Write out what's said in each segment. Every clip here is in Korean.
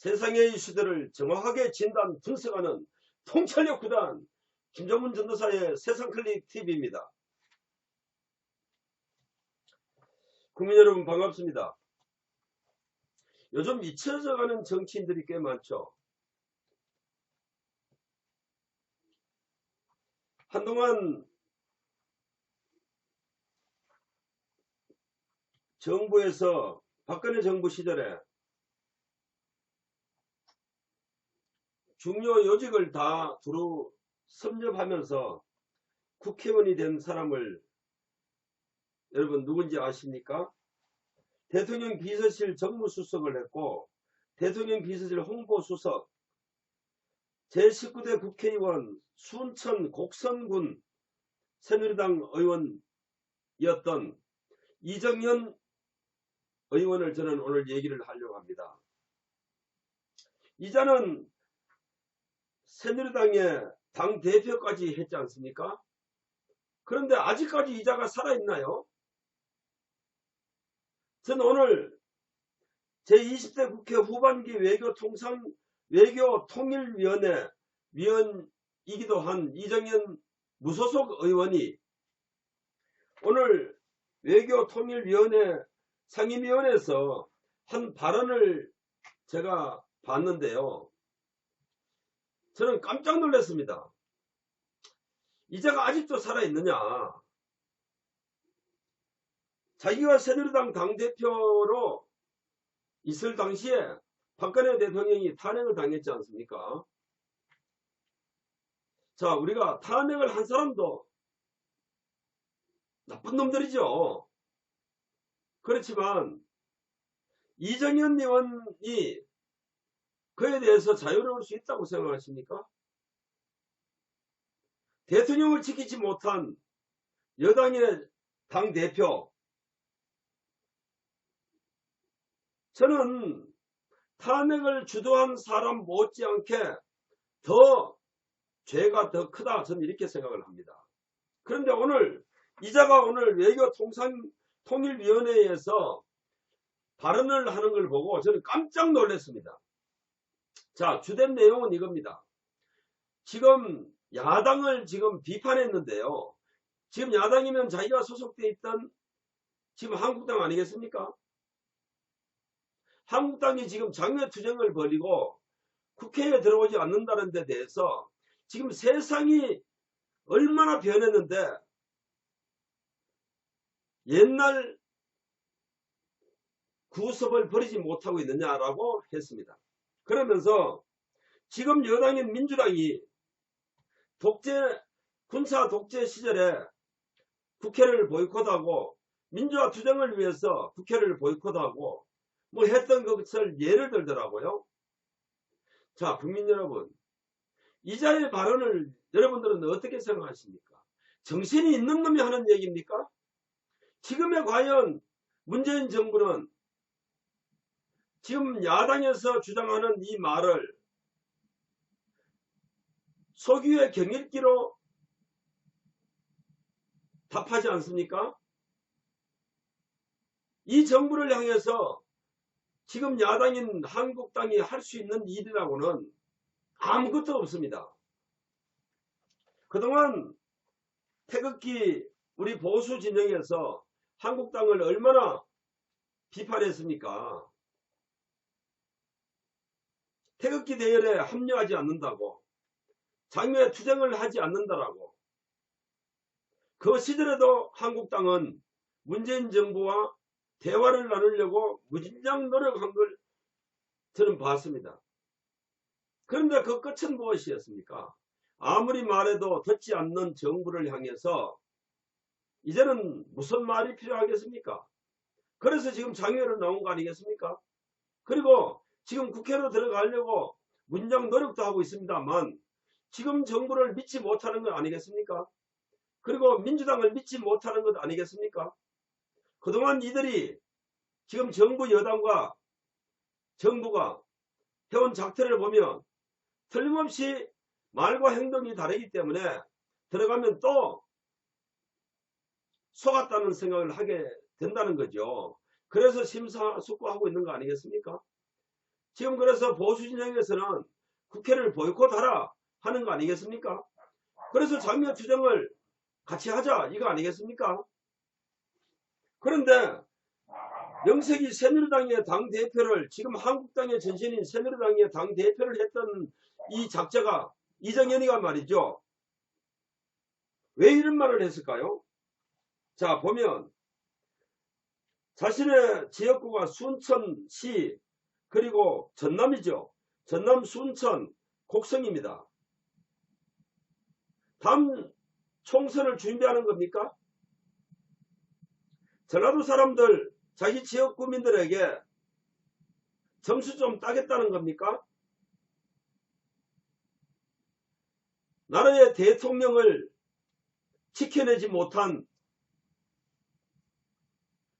세상의 이슈들을 정확하게 진단 분석하는 통찰력 구단 김정문 전도사의 세상클릭 TV입니다. 국민 여러분 반갑습니다. 요즘 잊혀져가는 정치인들이 꽤 많죠. 한동안 정부에서 박근혜 정부 시절에 중요 요직을 다 두루 섭렵하면서 국회의원이 된 사람을 여러분 누군지 아십니까? 대통령 비서실 정무수석을 했고 대통령 비서실 홍보수석, 제19대 국회의원 순천 곡성군 새누리당 의원이었던 이정현 의원을 저는 오늘 얘기를 하려고 합니다. 이자는 새누리당의 당대표까지 했지 않습니까? 그런데 아직까지 이자가 살아있나요? 저는 오늘 제20대 국회 후반기 외교통일위원회 위원이기도 한 이정현 무소속 의원이 오늘 외교통일위원회 상임위원회에서 한 발언을 제가 봤는데요. 저는 깜짝 놀랐습니다. 이자가 아직도 살아있느냐. 자기가 새누리당 당대표로 있을 당시에 박근혜 대통령이 탄핵을 당했지 않습니까? 자, 우리가 탄핵을 한 사람도 나쁜 놈들이죠. 그렇지만 이정현 의원이 그에 대해서 자유로울 수 있다고 생각하십니까? 대통령을 지키지 못한 여당의 당대표, 저는 탄핵을 주도한 사람 못지않게 더 죄가 더 크다, 저는 이렇게 생각을 합니다. 그런데 오늘 이자가 오늘 외교통일위원회에서 발언을 하는 걸 보고 저는 깜짝 놀랐습니다. 자, 주된 내용은 이겁니다. 지금 야당을 지금 비판했는데요. 지금 야당이면 자기가 소속돼 있던 지금 한국당 아니겠습니까? 한국당이 지금 장외투쟁을 벌이고 국회에 들어오지 않는다는 데 대해서 지금 세상이 얼마나 변했는데 옛날 구섭을 버리지 못하고 있느냐라고 했습니다. 그러면서 지금 여당인 민주당이 군사 독재 시절에 국회를 보이콧하고 민주화 투쟁을 위해서 국회를 보이콧하고 뭐 했던 것을 예를 들더라고요. 자, 국민 여러분, 이자의 발언을 여러분들은 어떻게 생각하십니까? 정신이 있는 놈이 하는 얘기입니까? 지금에 과연 문재인 정부는 지금 야당에서 주장하는 이 말을 소규의 경일기로 답하지 않습니까? 이 정부를 향해서 지금 야당인 한국당이 할 수 있는 일이라고는 아무것도 없습니다. 그동안 태극기 우리 보수 진영에서 한국당을 얼마나 비판했습니까? 태극기 대열에 합류하지 않는다고, 장외 투쟁을 하지 않는다라고. 그 시절에도 한국당은 문재인 정부와 대화를 나누려고 무진장 노력한 걸 저는 봤습니다. 그런데 그 끝은 무엇이었습니까? 아무리 말해도 듣지 않는 정부를 향해서 이제는 무슨 말이 필요하겠습니까? 그래서 지금 장외로 나온 거 아니겠습니까? 그리고 지금 국회로 들어가려고 문장 노력도 하고 있습니다만 지금 정부를 믿지 못하는 것 아니겠습니까? 그리고 민주당을 믿지 못하는 것 아니겠습니까? 그동안 이들이 지금 정부 여당과 정부가 해온 작태를 보면 틀림없이 말과 행동이 다르기 때문에 들어가면 또 속았다는 생각을 하게 된다는 거죠. 그래서 심사숙고하고 있는 거 아니겠습니까? 지금 그래서 보수 진영에서는 국회를 보이콧하라 하는 거 아니겠습니까? 그래서 장려투쟁을 같이 하자 이거 아니겠습니까? 그런데 명색이 새누리당의 당대표를 지금 한국당의 전신인 새누리당의 당대표를 했던 이 작자가 이정현이가 말이죠. 왜 이런 말을 했을까요? 자 보면 자신의 지역구가 순천시 그리고 전남이죠. 전남 순천 곡성입니다. 다음 총선을 준비하는 겁니까? 전라도 사람들 자기 지역 구민들에게 점수 좀 따겠다는 겁니까? 나라의 대통령을 지켜내지 못한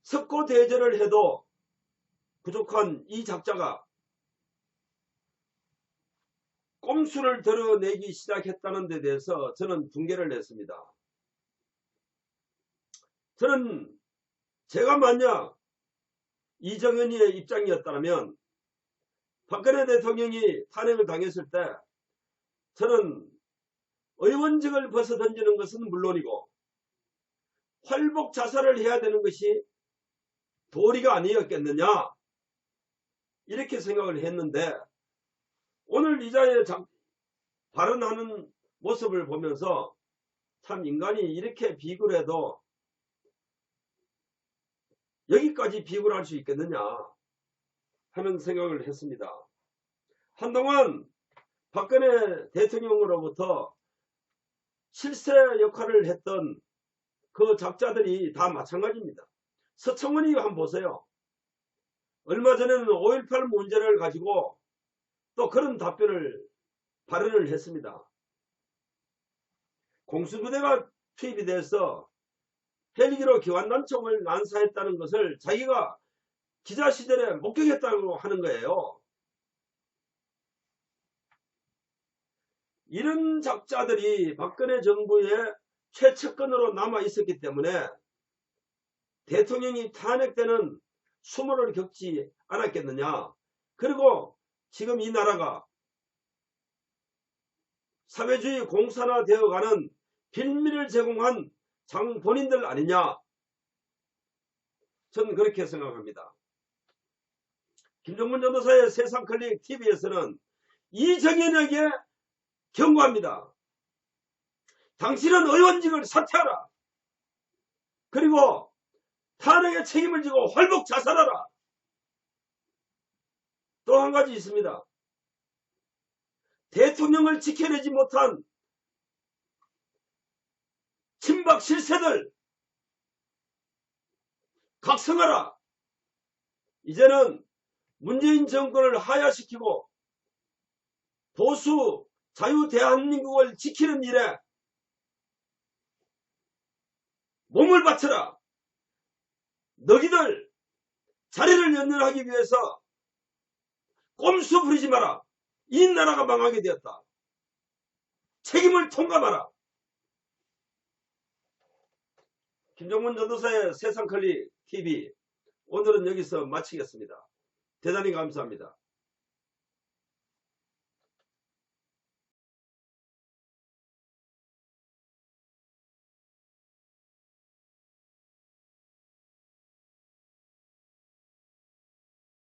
석고대죄를 해도 부족한 이 작자가 꼼수를 드러내기 시작했다는 데 대해서 저는 분개를 했습니다. 저는 제가 만약 이정현이의 입장이었다면 박근혜 대통령이 탄핵을 당했을 때 저는 의원직을 벗어던지는 것은 물론이고 활복 자살을 해야 되는 것이 도리가 아니었겠느냐 이렇게 생각을 했는데 오늘 이 자리에 발언하는 모습을 보면서 참 인간이 이렇게 비굴 해도 여기까지 비굴할 수 있겠느냐 하는 생각을 했습니다. 한동안 박근혜 대통령으로부터 실세 역할을 했던 그 작자들이 다 마찬가지입니다. 서청원이 한번 보세요. 얼마 전에는 5.18 문제를 가지고 또 그런 발언을 했습니다. 공수부대가 투입이 돼서 헬기로 기관단총을 난사했다는 것을 자기가 기자시절에 목격했다고 하는 거예요. 이런 작자들이 박근혜 정부의 최측근으로 남아 있었기 때문에 대통령이 탄핵되는 수모를 겪지 않았겠느냐. 그리고 지금 이 나라가 사회주의 공산화되어가는 빌미를 제공한 장본인들 아니냐. 저는 그렇게 생각합니다. 김정문 전도사의 세상클릭 TV에서는 이정현에게 경고합니다. 당신은 의원직을 사퇴하라. 그리고 탄핵의 책임을 지고 활복 자살하라. 또 한 가지 있습니다. 대통령을 지켜내지 못한 친박 실세들 각성하라. 이제는 문재인 정권을 하야시키고 보수 자유 대한민국을 지키는 일에 몸을 바쳐라. 너희들 자리를 연연하기 위해서 꼼수 부리지 마라. 이 나라가 망하게 되었다. 책임을 통감하라. 김정문 전도사의 세상클릭 TV 오늘은 여기서 마치겠습니다. 대단히 감사합니다.